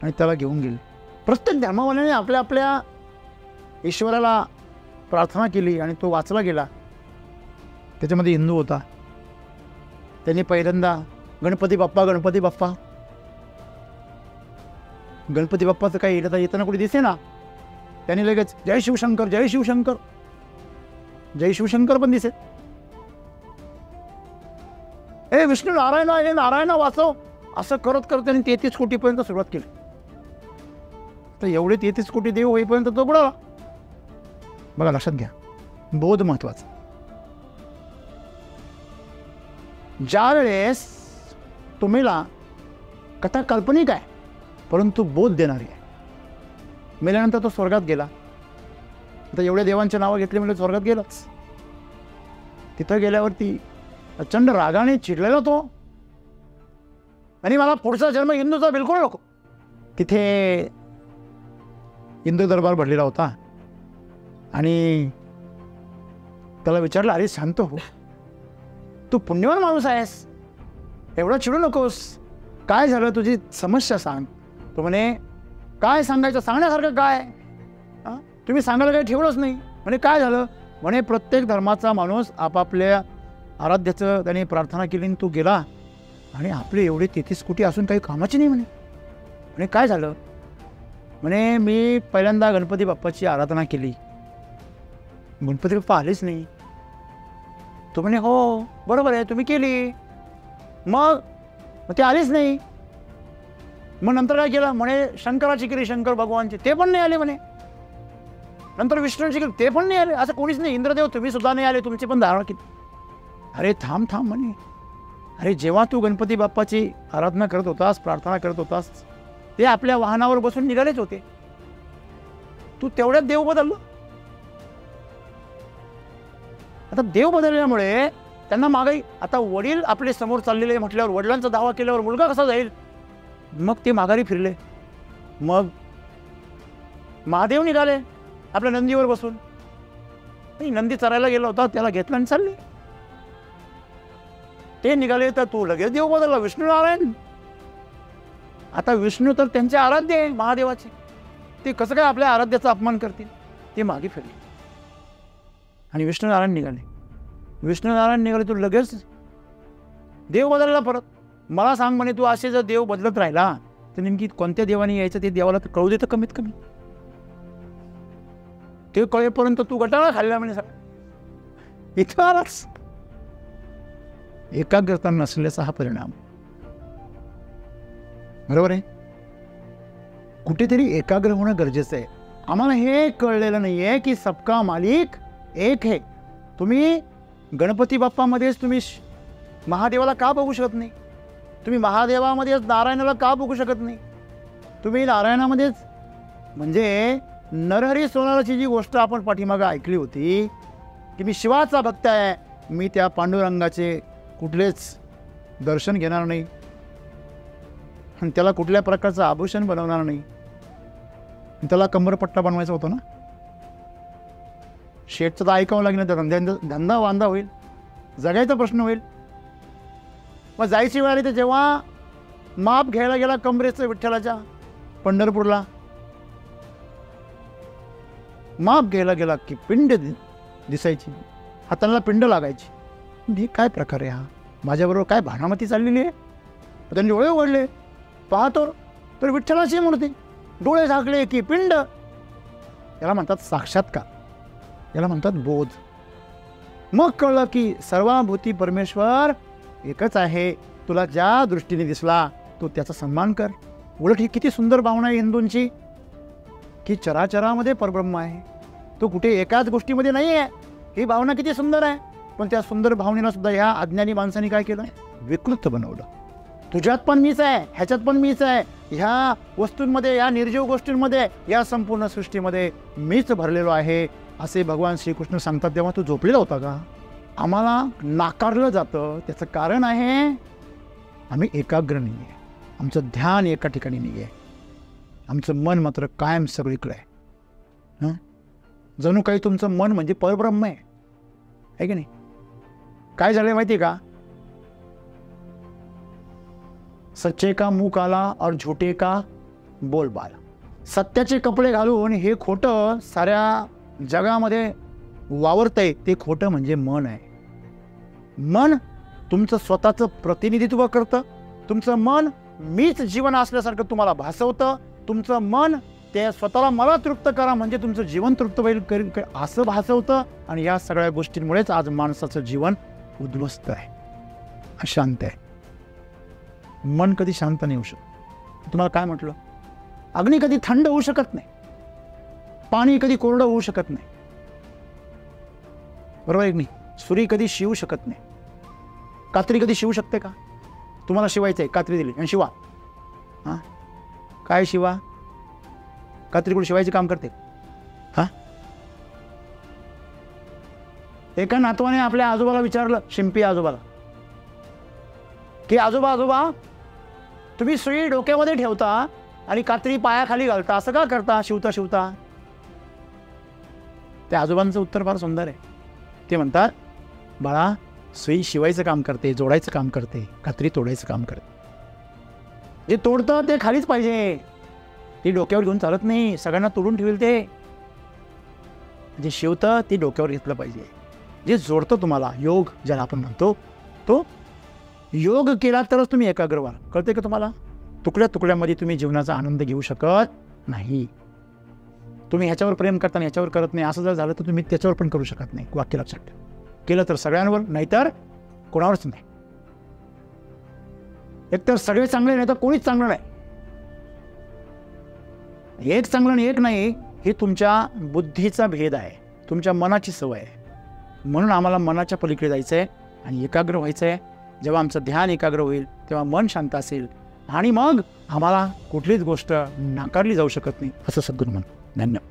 [SPEAKER 1] आणि त्याला घेऊन गेले. प्रत्येक धर्मावाल्याने आपल्या आपल्या ईश्वराला प्रार्थना केली आणि तो वाचला गेला. त्याच्यामध्ये हिंदू होता. त्यांनी पहिल्यांदा गणपती बाप्पा गणपती बाप्पा. गणपती बाप्पाचं काही येताना कुठे दिसे ना. त्यांनी लगेच जय शिवशंकर जय शिवशंकर जय शिवशंकर पण दिसे. ए विष्णू नारायण हे नारायण वाचव असं करत करत त्यांनी 33 कोटीपर्यंत सुरुवात केली. तर एवढे 33 कोटी देव होईपर्यंत तो बुडाला. बघा लक्षात घ्या, बोध महत्वाचा. ज्या वेळेस तुम्हाला कथा काल्पनिक आहे परंतु बोध देणारी आहे. मेल्यानंतर तो स्वर्गात गेला. आता एवढ्या देवांचे नावं घेतली म्हणजे स्वर्गात गेलाच. तिथं गेल्यावरती प्रचंड रागाने चिडलेला तो आणि मला पुढचा जन्म हिंदूचा बिलकुल नको. तिथे हिंदू दरबार भरलेला होता आणि त्याला विचारलं, अरे शांत हो, तू पुण्यवान माणूस आहेस, एवढं चिडू नकोस, काय झालं, तुझी समस्या सांग. तो म्हणे काय सांगायचं, सांगण्यासारखं काय, तुम्ही सांगायला काही ठेवलंच नाही. म्हणे काय झालं. म्हणे प्रत्येक धर्माचा माणूस आपापल्या आराध्याचं त्याने प्रार्थना केली आणि तो गेला आणि आपले एवढे 33 कोटी असून काही कामाचे नाही. म्हणे काय झालं. म्हणे मी पहिल्यांदा गणपती बाप्पाची आराधना केली, गणपती बाप्पा आलेच नाही. तो म्हणे हो बरोबर आहे तुम्ही केली, मग ते आलेच नाही. मग नंतर काय केलं. म्हणे शंकराची केली, शंकर भगवानची, ते पण नाही आले. म्हणे नंतर विष्णूंची केली, ते पण नाही आले. असं कोणीच नाही. इंद्रदेव तुम्ही सुद्धा नाही आले, तुमची पण धारणा केली. अरे थांब थांब म्हणे, अरे जेव्हा तू गणपती बाप्पाची आराधना करत होतास, प्रार्थना करत होतास, ते आपल्या वाहनावर बसून निघालेच होते. तू तेवढ्यात देव बदललो. आता देव बदलल्यामुळे त्यांना मागे आता वडील आपले समोर चाललेले म्हटल्यावर वडिलांचा दावा केल्यावर मुलगा कसा जाईल. मग ते माघारी फिरले. मग महादेव निघाले आपल्या नंदीवर बसून. नंदी चरायला गेला होता, त्याला घेतला आणि चालले. ते निघाले तर तू लगेच देव बदलला, विष्णू नारायण. आता विष्णू तर त्यांचे आराध्य आहे महादेवाचे, ते कसं काय आपल्या आराध्याचा अपमान करतील. ते मागे फिरले आणि विष्णू नारायण निघाले. विष्णू नारायण निघाले, तू लगेच देव बदलला परत. मला सांग म्हणे, तू असे जर देव बदलत राहिला तर नेमकी कोणत्या देवाने यायचं ते देवाला तर कळू देतं कमीत कमी. ते कळेपर्यंत तू गटाळा खाल्ला म्हणे सगळं. इथं आलाच. एकाग्रता नसल्याचा हा परिणाम. बरोबर आहे. कुठेतरी एकाग्र होणं गरजेचं आहे. आम्हाला हे कळलेलं नाहीये की सबका मालिक एक है. तुम्ही गणपती बाप्पामध्येच तुम्ही महादेवाला का बघू शकत नाही? तुम्ही महादेवामध्येच नारायणाला का बघू शकत नाही? तुम्ही नारायणामध्येच म्हणजे नरहरी सोनाराची जी गोष्ट आपण पाठीमागं ऐकली होती की मी शिवाचा भक्त आहे, मी त्या पांडुरंगाचे कुठलेच दर्शन घेणार नाही आणि त्याला कुठल्या प्रकारचं आभूषण बनवणार नाही, त्याला कंबरपट्टा बनवायचा होता ना. शेठचं तर ऐकावं लागेल, तर धंदा वांदा होईल, जगायचा प्रश्न होईल. मग जायची वेळ आली तर जेव्हा माप घ्यायला गेला कमरेचं विठ्ठलाच्या पंढरपूरला, माप घ्यायला गेला की पिंड दिसायची, हाताला पिंड लागायची. हे काय प्रकार आहे हा? माझ्याबरोबर काय भानामती चाललेली आहे? त्यांनी डोळे उघडले, पाहतो तर विठ्ठलाची मूर्ती, डोळे झाकले की पिंड. याला म्हणतात साक्षात्कार, याला म्हणतात बोध. मग कळलं की सर्वाभूती परमेश्वर एकच आहे. तुला ज्या दृष्टीने दिसला तू त्याचा सन्मान कर. उलट ही किती सुंदर भावना आहे हिंदूंची की चराचरामध्ये परब्रह्म आहे, तो कुठे एकाच गोष्टीमध्ये नाही आहे. ही भावना किती सुंदर आहे. पण त्या सुंदर भावनेला सुद्धा ह्या अज्ञानी माणसाने काय केलं? विकृत बनवलं. तुझ्यात पण मीच आहे, ह्याच्यात पण मीच आहे, ह्या वस्तूंमध्ये, या निर्जीव गोष्टींमध्ये, या संपूर्ण सृष्टीमध्ये मीच भरलेलो आहे असे भगवान श्रीकृष्ण सांगतात. तेव्हा तू झोपलेला होता का? आम्हाला नाकारलं जातं. त्याचं कारण आहे आम्ही एकाग्र नाही आहे, आमचं ध्यान एका ठिकाणी नाही आहे, आमचं मन मात्र कायम सगळीकडे आहे. जणू काही तुमचं मन म्हणजे परब्रह्म आहे की नाही? काय झालं माहिती का? सच्चे का मुंह काला और झूठे का बोल बाला. सत्याचे कपडे घालून हे खोटं साऱ्या जगामध्ये वावरतंय, ते खोटं म्हणजे मन आहे. मन तुमचं स्वतःचं प्रतिनिधित्व करतं. तुमचं मन मीच जीवन असल्यासारखं तुम्हाला भासवतं. तुमचं मन ते स्वतःला मला तृप्त करा म्हणजे तुमचं जीवन तृप्त होईल असं भासवतं. आणि या सगळ्या गोष्टींमुळेच आज माणसाचं जीवन उद्ध्वस्त आहे, अशांत आहे. मन कधी शांत नाही होऊ शकत. तुम्हाला काय म्हटलं? अग्नी कधी थंड होऊ शकत नाही, पाणी कधी कोरडं होऊ शकत नाही, बरोबर आहे की नाही? सुरी कधी शिवू शकत नाही. कात्री कधी शिवू शकते का? तुम्हाला शिवायचं आहे, कात्री दिली आणि शिवा. हां, काय शिवा? कात्री कुठे शिवायचे काम करते? हां, एका नातवाने आपल्या आजोबाला विचारलं, शिंपी आजोबाला, की आजोबा तुम्ही सुई डोक्यामध्ये ठेवता आणि कात्री पायाखाली घालता, असं का करता शिवता शिवता? त्या आजोबांचं उत्तर फार सुंदर आहे. ते म्हणतात, बाळा, सुई शिवायचं काम करते, जोडायचं काम करते, कात्री तोडायचं काम करते. जे तोडतं ते खालीच पाहिजे, ती डोक्यावर घेऊन चालत नाही, सगळ्यांना तोडून ठेवेल. ते जे शिवतं ते डोक्यावर घेतलं पाहिजे. जे जोडतं तुम्हाला, योग ज्याला आपण म्हणतो, तो योग केला तरच तुम्ही एकाग्र व्हाल. कळते का तुम्हाला? तुकड्या तुकड्यामध्ये तुम्ही जीवनाचा आनंद घेऊ शकत नाही. तुम्ही ह्याच्यावर प्रेम करता आणि ह्याच्यावर करत नाही, असं जर झालं तर तुम्ही त्याच्यावर पण करू शकत नाही. वाक्य लक्षात ठेवा. केलं तर सगळ्यांवर, नाहीतर कोणावरच नाही. एकतर सगळे चांगले नाही तर कोणीच चांगलं नाही. एक चांगलं आणि एक नाही, हे तुमच्या बुद्धीचा भेद आहे, तुमच्या मनाची सवय आहे. म्हणून आम्हाला मनाच्या पलीकडे जायचं आहे आणि एकाग्र व्हायचं आहे. जेव्हा आमचं ध्यान एकाग्र होईल तेव्हा मन शांत असेल आणि मग आम्हाला कुठलीच गोष्ट नाकारली जाऊ शकत नाही, असं सद्गुरू म्हणतात. धन्यवाद.